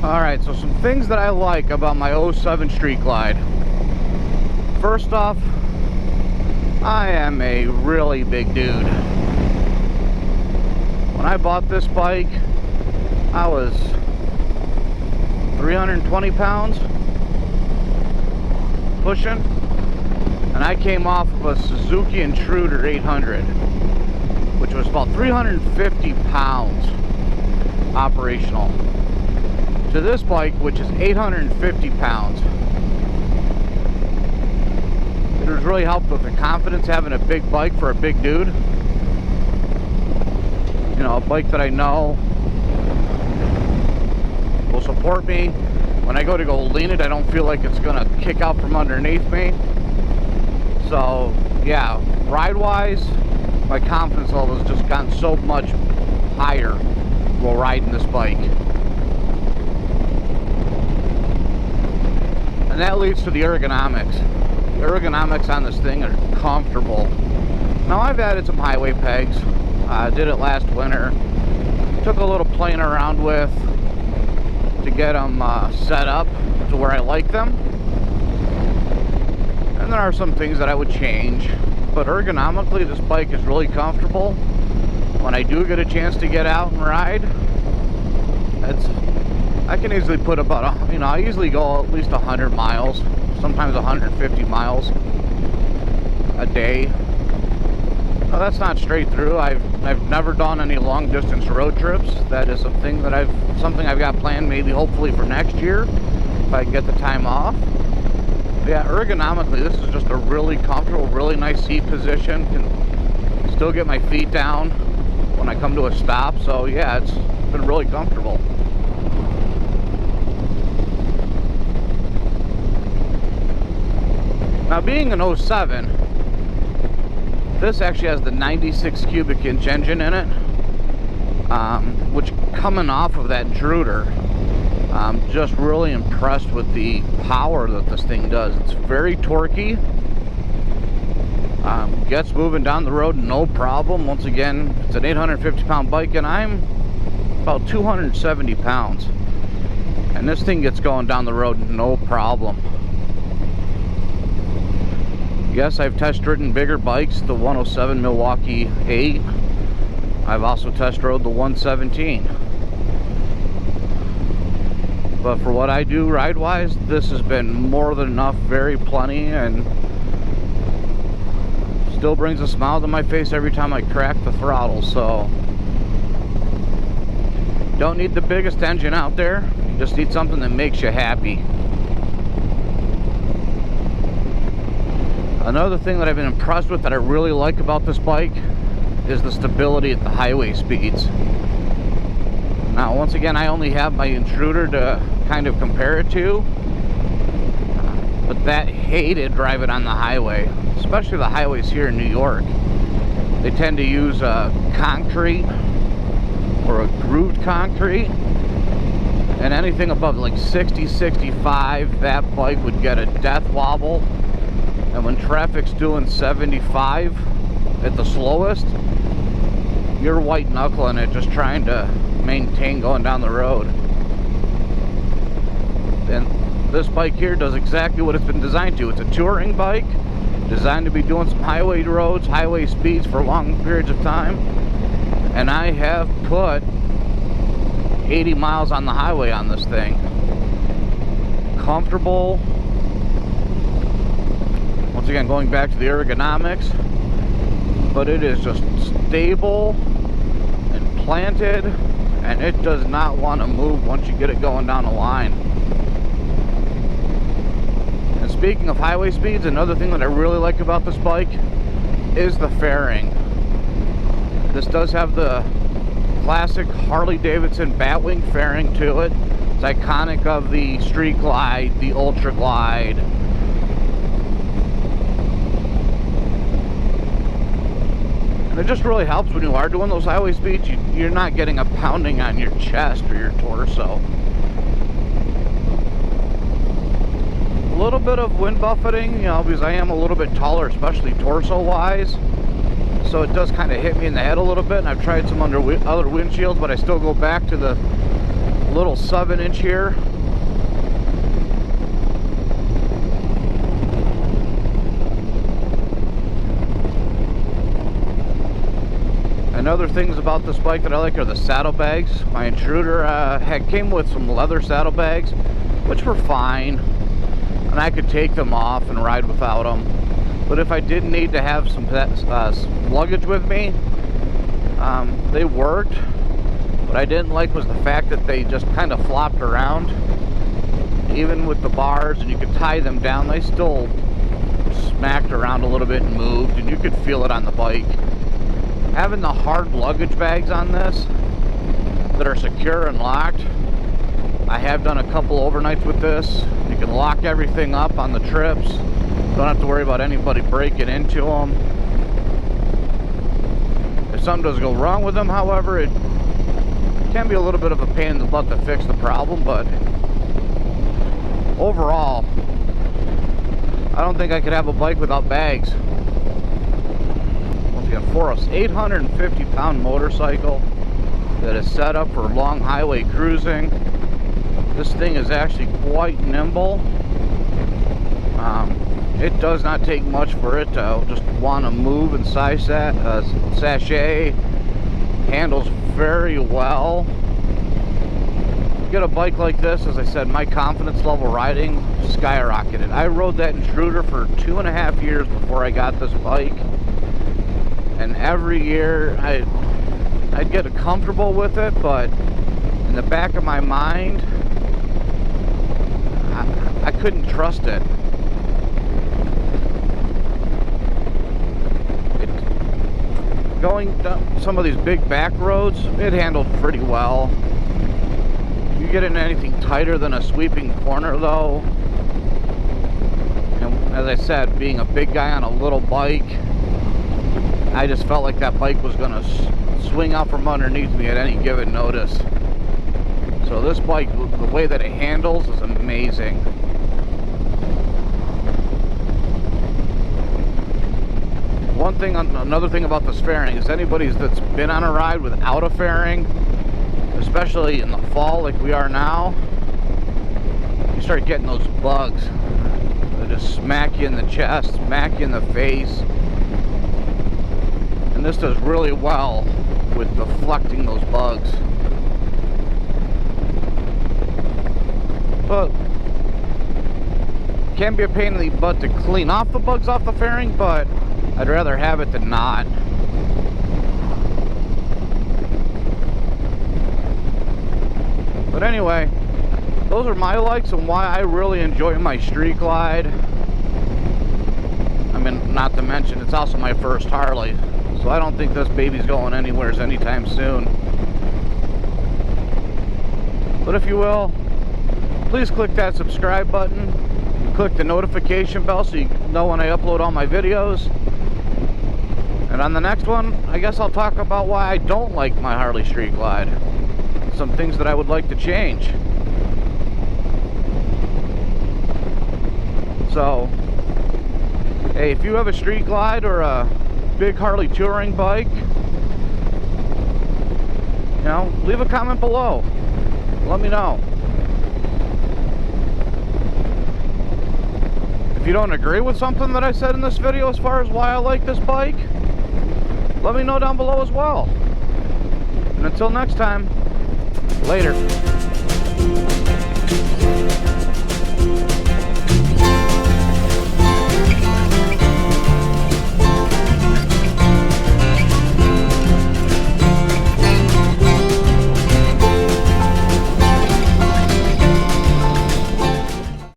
Alright, so some things that I like about my 07 Street Glide. First off, I am a really big dude. When I bought this bike, I was 320 pounds, pushing, and I came off of a Suzuki Intruder 800, which was about 350 pounds operational, to this bike, which is 850 pounds. It has really helped with the confidence having a big bike for a big dude. You know, a bike that I know will support me. When I go to lean it, I don't feel like it's gonna kick out from underneath me. So yeah, ride-wise, my confidence level has just gotten so much higher while riding this bike. And that leads to the ergonomics. The ergonomics on this thing are comfortable. Now, I've added some highway pegs. I did it last winter. Took a little playing around with to get them set up to where I like them. And there are some things that I would change. But ergonomically, this bike is really comfortable. When I do get a chance to get out and ride, I can easily put about, I usually go at least 100 miles, sometimes 150 miles a day. Now, that's not straight through. I've never done any long distance road trips. That is something I've got planned, maybe hopefully for next year, if I can get the time off. But yeah, ergonomically, this is just a really comfortable, really nice seat position. Can still get my feet down when I come to a stop. So yeah, it's been really comfortable. Now, being an 07, this actually has the 96 cubic inch engine in it, which, coming off of that Intruder, I'm just really impressed with the power that this thing does. It's very torquey, gets moving down the road no problem. Once again, it's an 850 pound bike and I'm about 270 pounds, and this thing gets going down the road no problem. Yes, I've test ridden bigger bikes, the 107 Milwaukee 8. I've also test rode the 117. But for what I do ride-wise, this has been more than enough, very plenty, and still brings a smile to my face every time I crack the throttle. So don't need the biggest engine out there, you just need something that makes you happy. Another thing that I've been impressed with that I really like about this bike is the stability at the highway speeds. Now, once again, I only have my Intruder to kind of compare it to, but that hated driving on the highway, especially the highways here in New York. They tend to use concrete or a grooved concrete, and anything above like 60, 65, that bike would get a death wobble. And when traffic's doing 75 at the slowest, you're white knuckling it, just trying to maintain going down the road. And this bike here does exactly what it's been designed to. It's a touring bike, designed to be doing some highway roads, highway speeds for long periods of time. And I have put 80 miles on the highway on this thing. Comfortable. Once again, going back to the ergonomics, but it is just stable and planted, and it does not want to move once you get it going down the line. And speaking of highway speeds, another thing that I really like about this bike is the fairing. This does have the classic Harley Davidson Batwing fairing to it. It's iconic of the Street Glide, the Ultra Glide. And it just really helps when you are doing those highway speeds. You're not getting a pounding on your chest or your torso. A little bit of wind buffeting, you know, because I am a little bit taller, especially torso-wise. So it does kind of hit me in the head a little bit, and I've tried some other windshields, but I still go back to the little 7-inch here. Other things about this bike that I like are the saddlebags. My Intruder came with some leather saddlebags, which were fine, and I could take them off and ride without them. But if I did need to have some luggage with me, they worked. What I didn't like was the fact that they just kind of flopped around. Even with the bars, and you could tie them down, they still smacked around a little bit and moved, and you could feel it on the bike. Having the hard luggage bags on this that are secure and locked, I have done a couple overnights with this. You can lock everything up on the trips. Don't have to worry about anybody breaking into them. If something does go wrong with them, however, it can be a little bit of a pain in the butt to fix the problem, but overall, I don't think I could have a bike without bags. For us, 850-pound motorcycle that is set up for long highway cruising. This thing is actually quite nimble. It does not take much for it to just want to move and sashay. Handles very well. Get a bike like this, as I said, my confidence level riding skyrocketed. I rode that Intruder for 2.5 years before I got this bike. And every year I'd get comfortable with it, but in the back of my mind, I couldn't trust it. Going down some of these big back roads, it handled pretty well. You get into anything tighter than a sweeping corner though, and as I said, being a big guy on a little bike, I just felt like that bike was going to swing out from underneath me at any given notice. So this bike, the way that it handles is amazing. Another thing about this fairing is anybody that's been on a ride without a fairing, especially in the fall like we are now, you start getting those bugs. They just smack you in the chest, smack you in the face. And this does really well with deflecting those bugs. But can be a pain in the butt to clean off the bugs off the fairing, but I'd rather have it than not. But anyway, those are my likes and why I really enjoy my Street Glide. I mean, not to mention, it's also my first Harley. So I don't think this baby's going anywhere anytime soon. But if you will, please click that subscribe button. Click the notification bell so you know when I upload all my videos. And on the next one, I guess I'll talk about why I don't like my Harley Street Glide. Some things that I would like to change. So, hey, if you have a Street Glide or a big Harley touring bike, you know, leave a comment below. Let me know. If you don't agree with something that I said in this video as far as why I like this bike, let me know down below as well. And until next time, later.